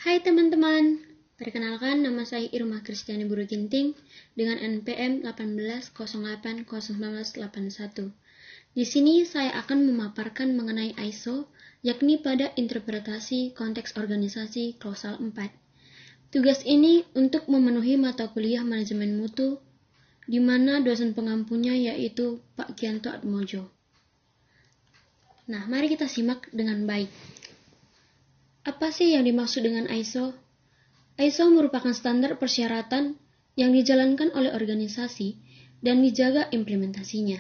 Hai teman-teman, perkenalkan nama saya Irma Kristiani Buru Ginting dengan NPM 18080191. Di sini saya akan memaparkan mengenai ISO, yakni pada interpretasi konteks organisasi klausal 4. Tugas ini untuk memenuhi mata kuliah manajemen mutu, di mana dosen pengampunya yaitu Pak Gianto Atmojo. Nah, mari kita simak dengan baik. Apa sih yang dimaksud dengan ISO? ISO merupakan standar persyaratan yang dijalankan oleh organisasi dan dijaga implementasinya.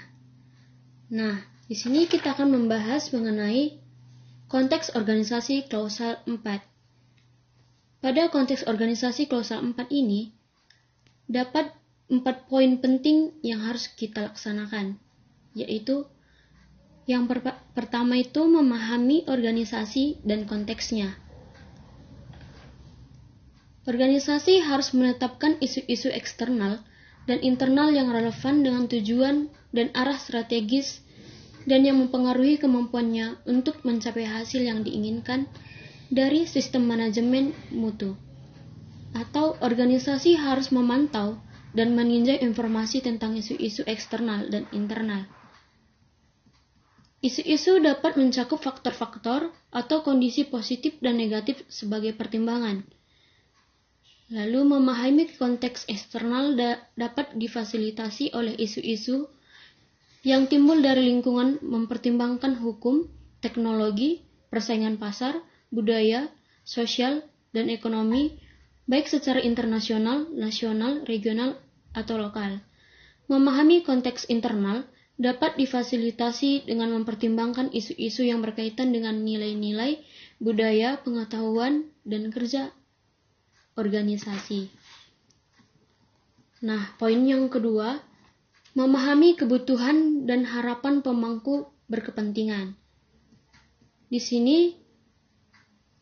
Nah, di sini kita akan membahas mengenai konteks organisasi klausal 4. Pada konteks organisasi klausal 4 ini, dapat 4 poin penting yang harus kita laksanakan, yaitu yang pertama itu memahami organisasi dan konteksnya. Organisasi harus menetapkan isu-isu eksternal dan internal yang relevan dengan tujuan dan arah strategis dan yang mempengaruhi kemampuannya untuk mencapai hasil yang diinginkan dari sistem manajemen mutu. Atau organisasi harus memantau dan meninjau informasi tentang isu-isu eksternal dan internal. Isu-isu dapat mencakup faktor-faktor atau kondisi positif dan negatif sebagai pertimbangan. Lalu memahami konteks eksternal dapat difasilitasi oleh isu-isu yang timbul dari lingkungan mempertimbangkan hukum, teknologi, persaingan pasar, budaya, sosial, dan ekonomi, baik secara internasional, nasional, regional, atau lokal. Memahami konteks internal dapat difasilitasi dengan mempertimbangkan isu-isu yang berkaitan dengan nilai-nilai, budaya, pengetahuan, dan kerja organisasi. Nah, poin yang kedua, memahami kebutuhan dan harapan pemangku berkepentingan. Di sini,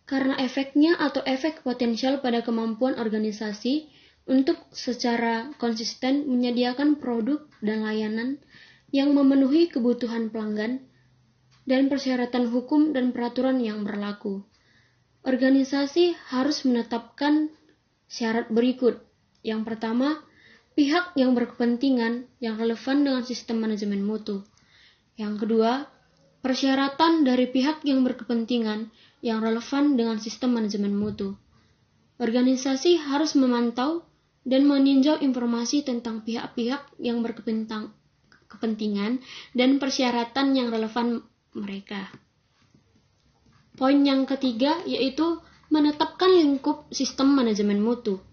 karena efeknya atau efek potensial pada kemampuan organisasi untuk secara konsisten menyediakan produk dan layanan yang memenuhi kebutuhan pelanggan dan persyaratan hukum dan peraturan yang berlaku. Organisasi harus menetapkan syarat berikut. Yang pertama, pihak yang berkepentingan yang relevan dengan sistem manajemen mutu. Yang kedua, persyaratan dari pihak yang berkepentingan yang relevan dengan sistem manajemen mutu. Organisasi harus memantau dan meninjau informasi tentang pihak-pihak yang berkepentingan dan persyaratan yang relevan mereka. Poin yang ketiga yaitu menetapkan lingkup sistem manajemen mutu.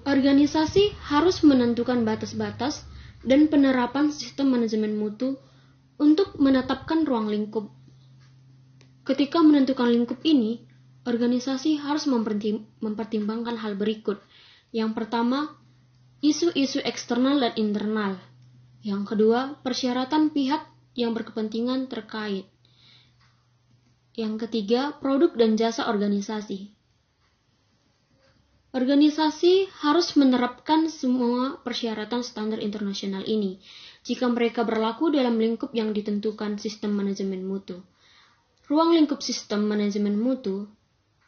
Organisasi harus menentukan batas-batas dan penerapan sistem manajemen mutu untuk menetapkan ruang lingkup. Ketika menentukan lingkup ini, organisasi harus mempertimbangkan hal berikut. Yang pertama, isu-isu eksternal dan internal. Yang kedua, persyaratan pihak yang berkepentingan terkait. Yang ketiga, produk dan jasa organisasi. Organisasi harus menerapkan semua persyaratan standar internasional ini jika mereka berlaku dalam lingkup yang ditentukan sistem manajemen mutu. Ruang lingkup sistem manajemen mutu,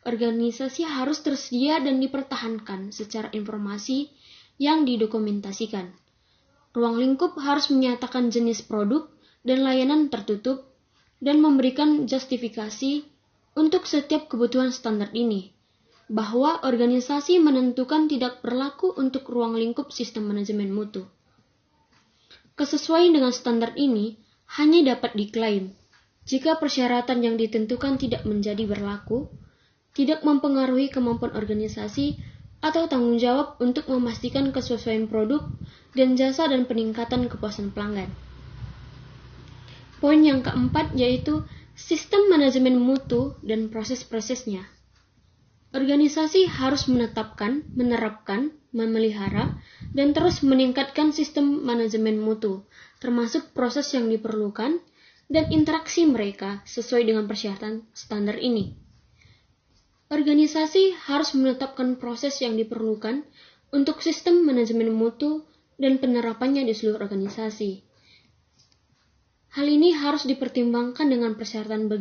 organisasi harus tersedia dan dipertahankan secara informasi yang didokumentasikan. Ruang lingkup harus menyatakan jenis produk dan layanan tertutup dan memberikan justifikasi untuk setiap kebutuhan standar ini, bahwa organisasi menentukan tidak berlaku untuk ruang lingkup sistem manajemen mutu. Kesesuaian dengan standar ini hanya dapat diklaim jika persyaratan yang ditentukan tidak menjadi berlaku, tidak mempengaruhi kemampuan organisasi, atau tanggung jawab untuk memastikan kesesuaian produk dan jasa dan peningkatan kepuasan pelanggan. Poin yang keempat yaitu sistem manajemen mutu dan proses-prosesnya. Organisasi harus menetapkan, menerapkan, memelihara, dan terus meningkatkan sistem manajemen mutu, termasuk proses yang diperlukan dan interaksi mereka sesuai dengan persyaratan standar ini. Organisasi harus menetapkan proses yang diperlukan untuk sistem manajemen mutu dan penerapannya di seluruh organisasi. Hal ini harus dipertimbangkan dengan persyaratan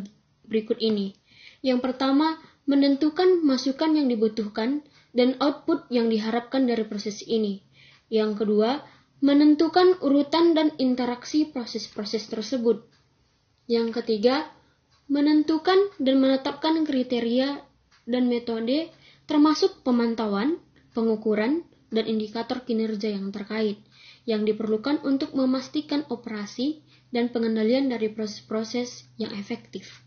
berikut ini. Yang pertama, menentukan masukan yang dibutuhkan dan output yang diharapkan dari proses ini. Yang kedua, menentukan urutan dan interaksi proses-proses tersebut. Yang ketiga, menentukan dan menetapkan kriteria dan metode termasuk pemantauan, pengukuran, dan indikator kinerja yang terkait yang diperlukan untuk memastikan operasi dan pengendalian dari proses-proses yang efektif.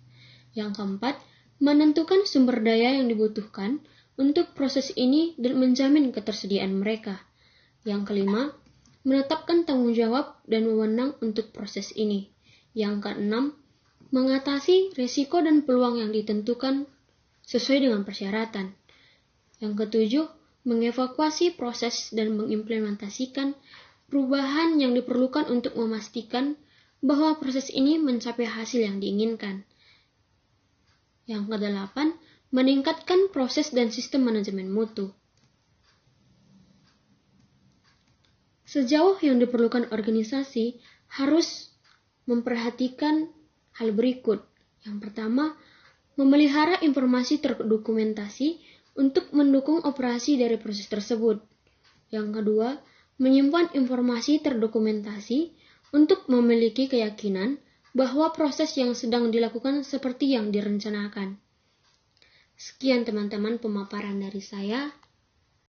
Yang keempat, menentukan sumber daya yang dibutuhkan untuk proses ini dan menjamin ketersediaan mereka. Yang kelima, menetapkan tanggung jawab dan wewenang untuk proses ini. Yang keenam, mengatasi risiko dan peluang yang ditentukan sesuai dengan persyaratan. Yang ketujuh, mengevakuasi proses dan mengimplementasikan perubahan yang diperlukan untuk memastikan bahwa proses ini mencapai hasil yang diinginkan. Yang kedelapan, meningkatkan proses dan sistem manajemen mutu. Sejauh yang diperlukan organisasi harus memperhatikan hal berikut. Yang pertama, memelihara informasi terdokumentasi untuk mendukung operasi dari proses tersebut. Yang kedua, menyimpan informasi terdokumentasi untuk memiliki keyakinan bahwa proses yang sedang dilakukan seperti yang direncanakan. Sekian teman-teman pemaparan dari saya.